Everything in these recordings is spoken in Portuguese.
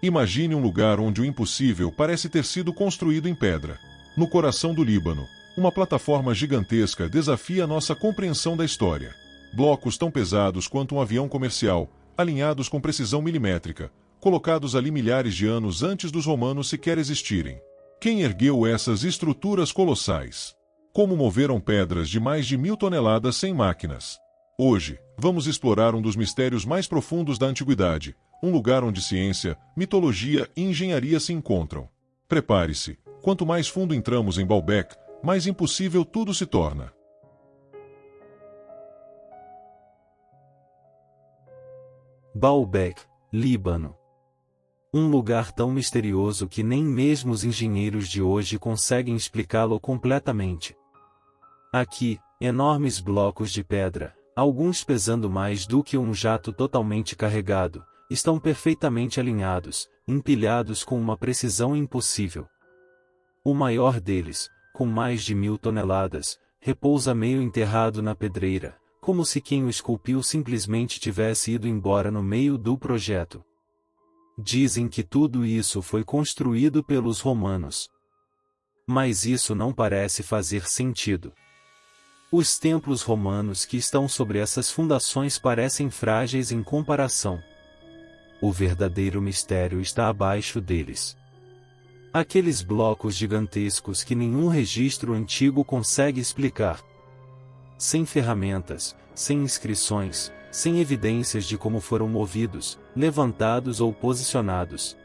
Imagine um lugar onde o impossível parece ter sido construído em pedra. No coração do Líbano, uma plataforma gigantesca desafia nossa compreensão da história. Blocos tão pesados quanto um avião comercial, alinhados com precisão milimétrica, colocados ali milhares de anos antes dos romanos sequer existirem. Quem ergueu essas estruturas colossais? Como moveram pedras de mais de 1000 toneladas sem máquinas? Hoje, vamos explorar um dos mistérios mais profundos da antiguidade, um lugar onde ciência, mitologia e engenharia se encontram. Prepare-se, quanto mais fundo entramos em Baalbek, mais impossível tudo se torna. Baalbek, Líbano. Um lugar tão misterioso que nem mesmo os engenheiros de hoje conseguem explicá-lo completamente. Aqui, enormes blocos de pedra, alguns pesando mais do que um jato totalmente carregado, estão perfeitamente alinhados, empilhados com uma precisão impossível. O maior deles, com mais de 1000 toneladas, repousa meio enterrado na pedreira, como se quem o esculpiu simplesmente tivesse ido embora no meio do projeto. Dizem que tudo isso foi construído pelos romanos. Mas isso não parece fazer sentido. Os templos romanos que estão sobre essas fundações parecem frágeis em comparação. O verdadeiro mistério está abaixo deles. Aqueles blocos gigantescos que nenhum registro antigo consegue explicar. Sem ferramentas, sem inscrições, sem evidências de como foram movidos, levantados ou posicionados.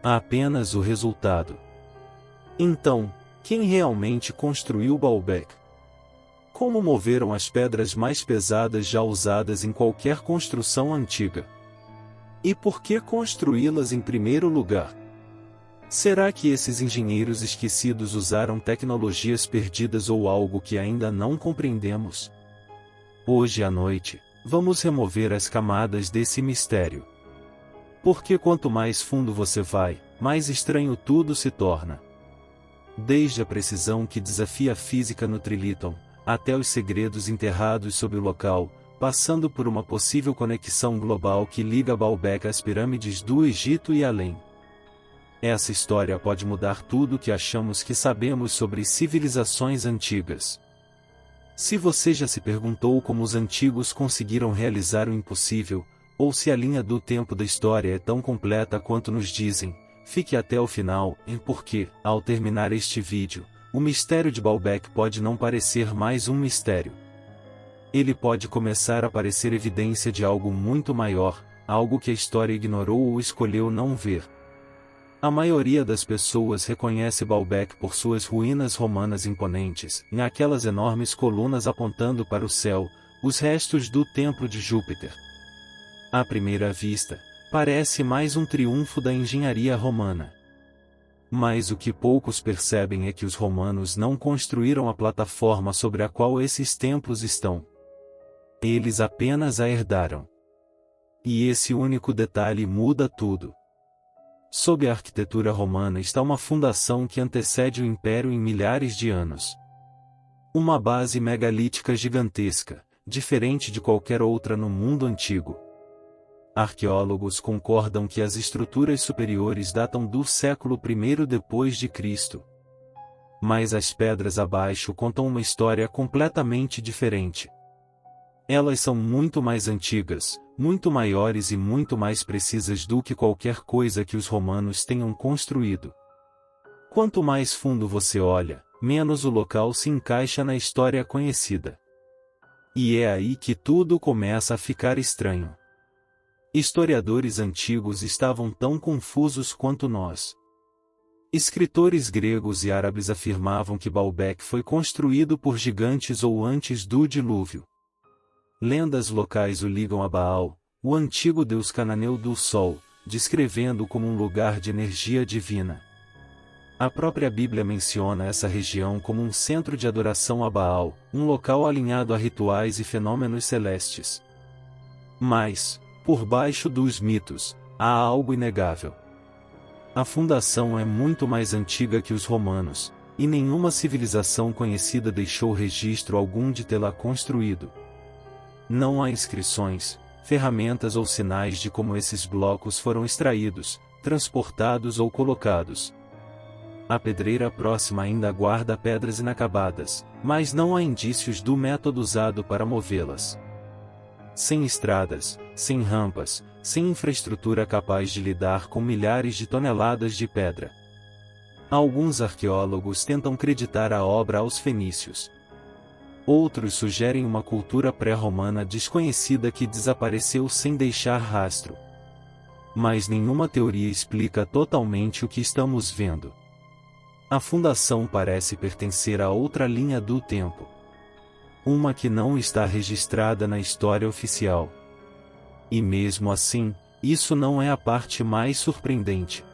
Há apenas o resultado. Então, quem realmente construiu Baalbek? Como moveram as pedras mais pesadas já usadas em qualquer construção antiga? E por que construí-las em primeiro lugar? Será que esses engenheiros esquecidos usaram tecnologias perdidas ou algo que ainda não compreendemos? Hoje à noite, vamos remover as camadas desse mistério. Porque quanto mais fundo você vai, mais estranho tudo se torna. Desde a precisão que desafia a física no Trilithon, até os segredos enterrados sob o local, passando por uma possível conexão global que liga Baalbek às pirâmides do Egito e além. Essa história pode mudar tudo o que achamos que sabemos sobre civilizações antigas. Se você já se perguntou como os antigos conseguiram realizar o impossível, ou se a linha do tempo da história é tão completa quanto nos dizem, fique até o final, porque, ao terminar este vídeo, o mistério de Baalbek pode não parecer mais um mistério. Ele pode começar a parecer evidência de algo muito maior, algo que a história ignorou ou escolheu não ver. A maioria das pessoas reconhece Baalbek por suas ruínas romanas imponentes, em aquelas enormes colunas apontando para o céu, os restos do templo de Júpiter. À primeira vista, parece mais um triunfo da engenharia romana. Mas o que poucos percebem é que os romanos não construíram a plataforma sobre a qual esses templos estão. Eles apenas a herdaram. E esse único detalhe muda tudo. Sob a arquitetura romana está uma fundação que antecede o império em milhares de anos. Uma base megalítica gigantesca, diferente de qualquer outra no mundo antigo. Arqueólogos concordam que as estruturas superiores datam do século I depois de Cristo. Mas as pedras abaixo contam uma história completamente diferente. Elas são muito mais antigas, muito maiores e muito mais precisas do que qualquer coisa que os romanos tenham construído. Quanto mais fundo você olha, menos o local se encaixa na história conhecida. E é aí que tudo começa a ficar estranho. Historiadores antigos estavam tão confusos quanto nós. Escritores gregos e árabes afirmavam que Baalbek foi construído por gigantes ou antes do dilúvio. Lendas locais o ligam a Baal, o antigo deus cananeu do sol, descrevendo-o como um lugar de energia divina. A própria Bíblia menciona essa região como um centro de adoração a Baal, um local alinhado a rituais e fenômenos celestes. Mas, por baixo dos mitos, há algo inegável. A fundação é muito mais antiga que os romanos, e nenhuma civilização conhecida deixou registro algum de tê-la construído. Não há inscrições, ferramentas ou sinais de como esses blocos foram extraídos, transportados ou colocados. A pedreira próxima ainda guarda pedras inacabadas, mas não há indícios do método usado para movê-las. Sem estradas, sem rampas, sem infraestrutura capaz de lidar com milhares de toneladas de pedra. Alguns arqueólogos tentam creditar a obra aos fenícios. Outros sugerem uma cultura pré-romana desconhecida que desapareceu sem deixar rastro. Mas nenhuma teoria explica totalmente o que estamos vendo. A fundação parece pertencer a outra linha do tempo. Uma que não está registrada na história oficial. E mesmo assim, isso não é a parte mais surpreendente.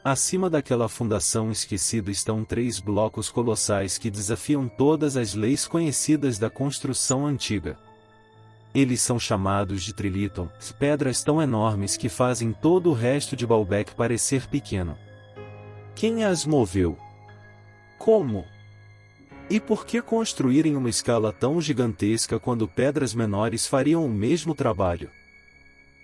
Acima daquela fundação esquecida estão 3 blocos colossais que desafiam todas as leis conhecidas da construção antiga. Eles são chamados de Trilithon, pedras tão enormes que fazem todo o resto de Baalbek parecer pequeno. Quem as moveu? Como? E por que construir em uma escala tão gigantesca quando pedras menores fariam o mesmo trabalho?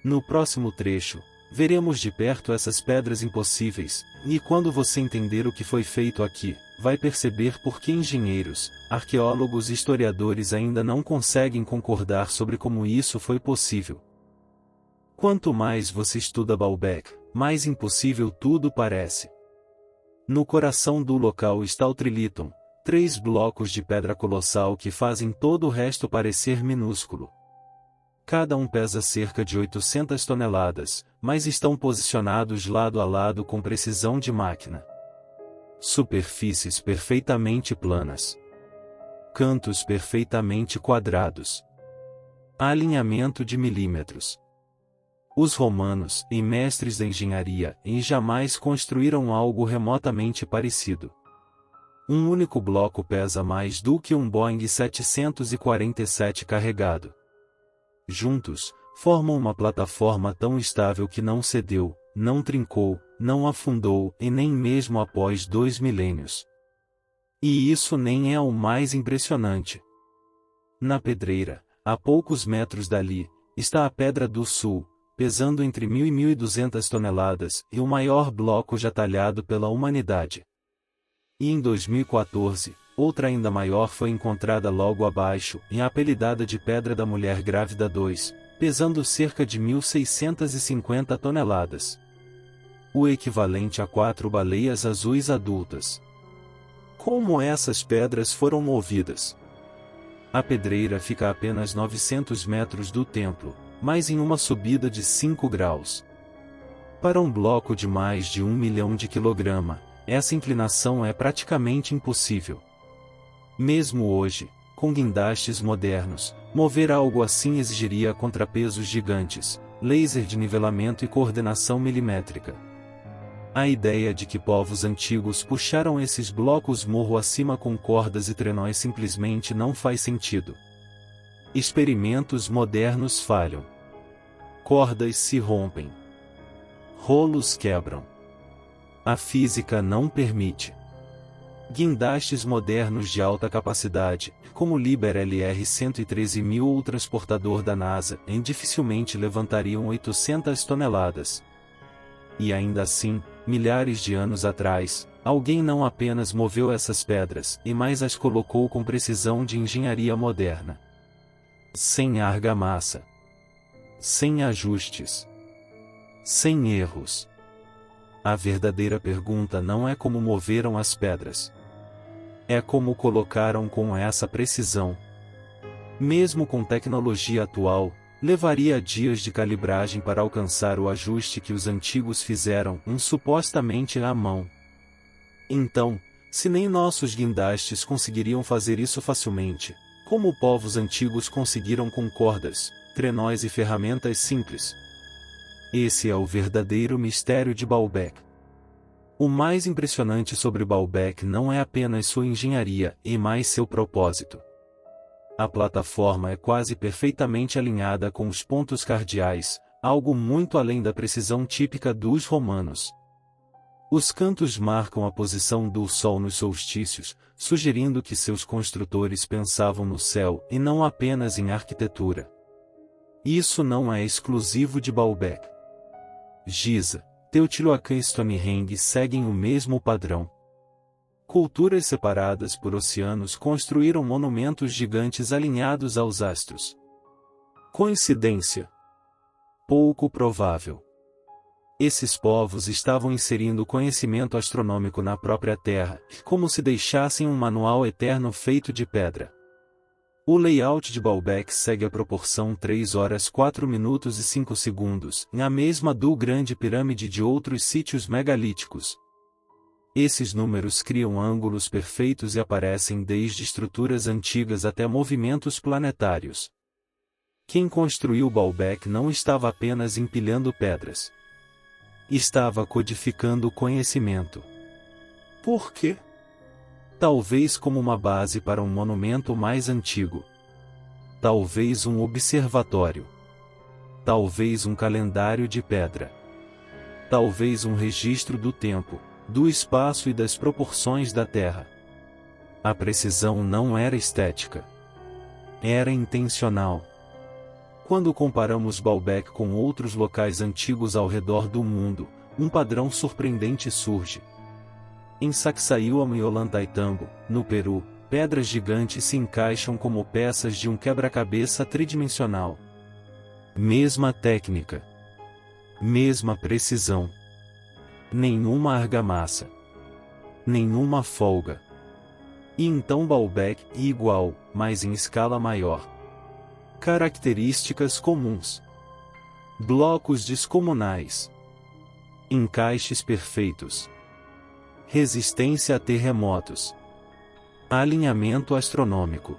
No próximo trecho, veremos de perto essas pedras impossíveis, e quando você entender o que foi feito aqui, vai perceber por que engenheiros, arqueólogos e historiadores ainda não conseguem concordar sobre como isso foi possível. Quanto mais você estuda Baalbek, mais impossível tudo parece. No coração do local está o Trilithon, 3 blocos de pedra colossal que fazem todo o resto parecer minúsculo. Cada um pesa cerca de 800 toneladas, mas estão posicionados lado a lado com precisão de máquina. Superfícies perfeitamente planas. Cantos perfeitamente quadrados. Alinhamento de milímetros. Os romanos, e mestres da engenharia, jamais construíram algo remotamente parecido. Um único bloco pesa mais do que um Boeing 747 carregado. Juntos, formam uma plataforma tão estável que não cedeu, não trincou, não afundou e nem mesmo após 2 milênios. E isso nem é o mais impressionante. Na pedreira, a poucos metros dali, está a Pedra do Sul, pesando entre 1.000 e 1.200 toneladas, e o maior bloco já talhado pela humanidade. E em 2014, outra ainda maior foi encontrada logo abaixo, e apelidada de Pedra da Mulher Grávida 2, pesando cerca de 1.650 toneladas. O equivalente a 4 baleias azuis adultas. Como essas pedras foram movidas? A pedreira fica a apenas 900 metros do templo, mas em uma subida de 5 graus. Para um bloco de mais de 1 milhão de quilograma, essa inclinação é praticamente impossível. Mesmo hoje, com guindastes modernos, mover algo assim exigiria contrapesos gigantes, laser de nivelamento e coordenação milimétrica. A ideia de que povos antigos puxaram esses blocos morro acima com cordas e trenós simplesmente não faz sentido. Experimentos modernos falham. Cordas se rompem. Rolos quebram. A física não permite. Guindastes modernos de alta capacidade, como o Liber LR-113.000 ou o transportador da NASA, dificilmente levantariam 800 toneladas. E ainda assim, milhares de anos atrás, alguém não apenas moveu essas pedras, mas as colocou com precisão de engenharia moderna. Sem argamassa. Sem ajustes. Sem erros. A verdadeira pergunta não é como moveram as pedras. É como colocaram com essa precisão. Mesmo com tecnologia atual, levaria dias de calibragem para alcançar o ajuste que os antigos fizeram, supostamente à mão. Então, se nem nossos guindastes conseguiriam fazer isso facilmente, como povos antigos conseguiram com cordas, trenós e ferramentas simples? Esse é o verdadeiro mistério de Baalbek. O mais impressionante sobre Baalbek não é apenas sua engenharia, mas seu propósito. A plataforma é quase perfeitamente alinhada com os pontos cardeais, algo muito além da precisão típica dos romanos. Os cantos marcam a posição do Sol nos solstícios, sugerindo que seus construtores pensavam no céu e não apenas em arquitetura. Isso não é exclusivo de Baalbek. Giza, Teotihuacan e Stonehenge seguem o mesmo padrão. Culturas separadas por oceanos construíram monumentos gigantes alinhados aos astros. Coincidência? Pouco provável. Esses povos estavam inserindo conhecimento astronômico na própria Terra, como se deixassem um manual eterno feito de pedra. O layout de Baalbek segue a proporção 3 horas 4 minutos e 5 segundos, a mesma do Grande Pirâmide de outros sítios megalíticos. Esses números criam ângulos perfeitos e aparecem desde estruturas antigas até movimentos planetários. Quem construiu Baalbek não estava apenas empilhando pedras. Estava codificando conhecimento. Por quê? Talvez como uma base para um monumento mais antigo. Talvez um observatório. Talvez um calendário de pedra. Talvez um registro do tempo, do espaço e das proporções da Terra. A precisão não era estética. Era intencional. Quando comparamos Baalbek com outros locais antigos ao redor do mundo, um padrão surpreendente surge. Em Sacsayhuaman e Ollantaytambo, no Peru, pedras gigantes se encaixam como peças de um quebra-cabeça tridimensional. Mesma técnica. Mesma precisão. Nenhuma argamassa. Nenhuma folga. E então Baalbek é igual, mas em escala maior. Características comuns. Blocos descomunais. Encaixes perfeitos. Resistência a terremotos. Alinhamento astronômico.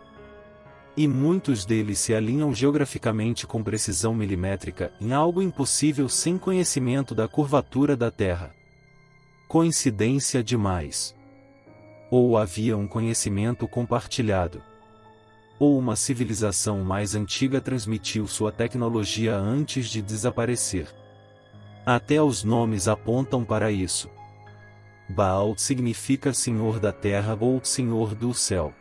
E muitos deles se alinham geograficamente com precisão milimétrica em algo impossível sem conhecimento da curvatura da Terra. Coincidência demais. Ou havia um conhecimento compartilhado. Ou uma civilização mais antiga transmitiu sua tecnologia antes de desaparecer. Até os nomes apontam para isso. Baal significa Senhor da Terra ou Senhor do Céu.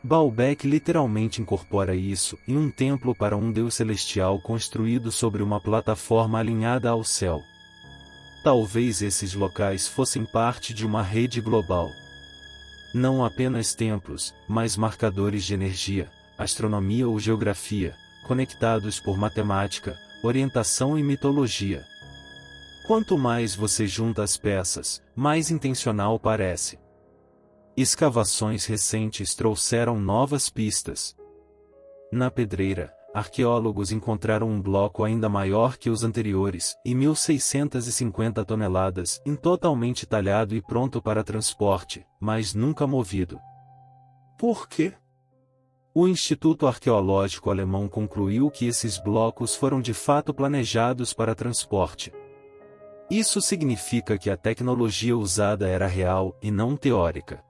Baalbek literalmente incorpora isso em um templo para um deus celestial construído sobre uma plataforma alinhada ao céu. Talvez esses locais fossem parte de uma rede global. Não apenas templos, mas marcadores de energia, astronomia ou geografia, conectados por matemática, orientação e mitologia. Quanto mais você junta as peças, mais intencional parece. Escavações recentes trouxeram novas pistas. Na Pedreira, arqueólogos encontraram um bloco ainda maior que os anteriores, e 1.650 toneladas, totalmente talhado e pronto para transporte, mas nunca movido. Por quê? O Instituto Arqueológico Alemão concluiu que esses blocos foram de fato planejados para transporte. Isso significa que a tecnologia usada era real e não teórica.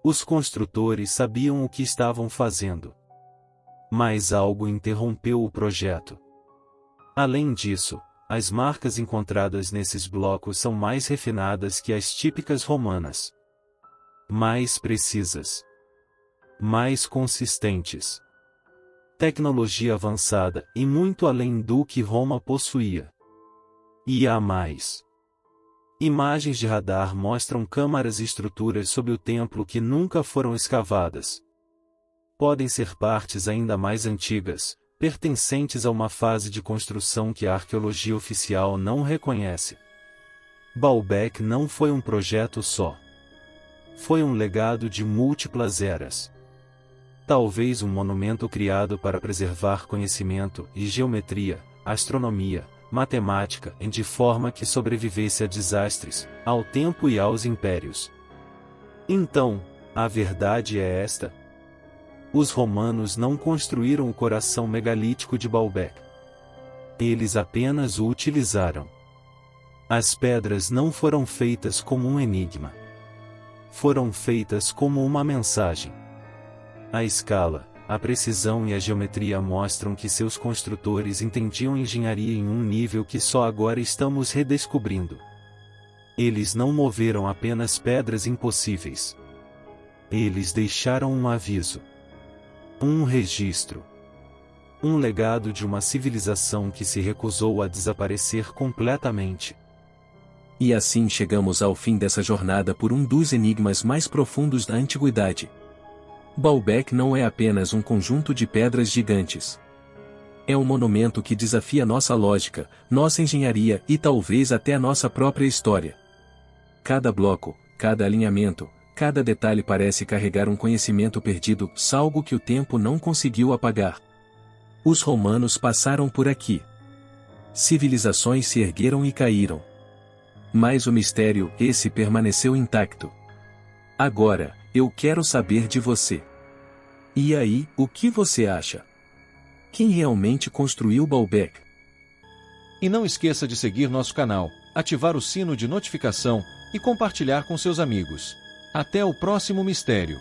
Os construtores sabiam o que estavam fazendo. Mas algo interrompeu o projeto. Além disso, as marcas encontradas nesses blocos são mais refinadas que as típicas romanas. Mais precisas. Mais consistentes. Tecnologia avançada e muito além do que Roma possuía. E há mais. Imagens de radar mostram câmaras e estruturas sob o templo que nunca foram escavadas. Podem ser partes ainda mais antigas, pertencentes a uma fase de construção que a arqueologia oficial não reconhece. Baalbek não foi um projeto só. Foi um legado de múltiplas eras. Talvez um monumento criado para preservar conhecimento e geometria, astronomia, matemática, de forma que sobrevivesse a desastres, ao tempo e aos impérios. Então, a verdade é esta. Os romanos não construíram o coração megalítico de Baalbek. Eles apenas o utilizaram. As pedras não foram feitas como um enigma. Foram feitas como uma mensagem. A escala, a precisão e a geometria mostram que seus construtores entendiam engenharia em um nível que só agora estamos redescobrindo. Eles não moveram apenas pedras impossíveis. Eles deixaram um aviso. Um registro. Um legado de uma civilização que se recusou a desaparecer completamente. E assim chegamos ao fim dessa jornada por um dos enigmas mais profundos da antiguidade. Baalbek não é apenas um conjunto de pedras gigantes. É um monumento que desafia nossa lógica, nossa engenharia e talvez até nossa própria história. Cada bloco, cada alinhamento, cada detalhe parece carregar um conhecimento perdido, algo que o tempo não conseguiu apagar. Os romanos passaram por aqui. Civilizações se ergueram e caíram. Mas o mistério, esse permaneceu intacto. Agora, eu quero saber de você. E aí, o que você acha? Quem realmente construiu Baalbek? E não esqueça de seguir nosso canal, ativar o sino de notificação e compartilhar com seus amigos. Até o próximo mistério.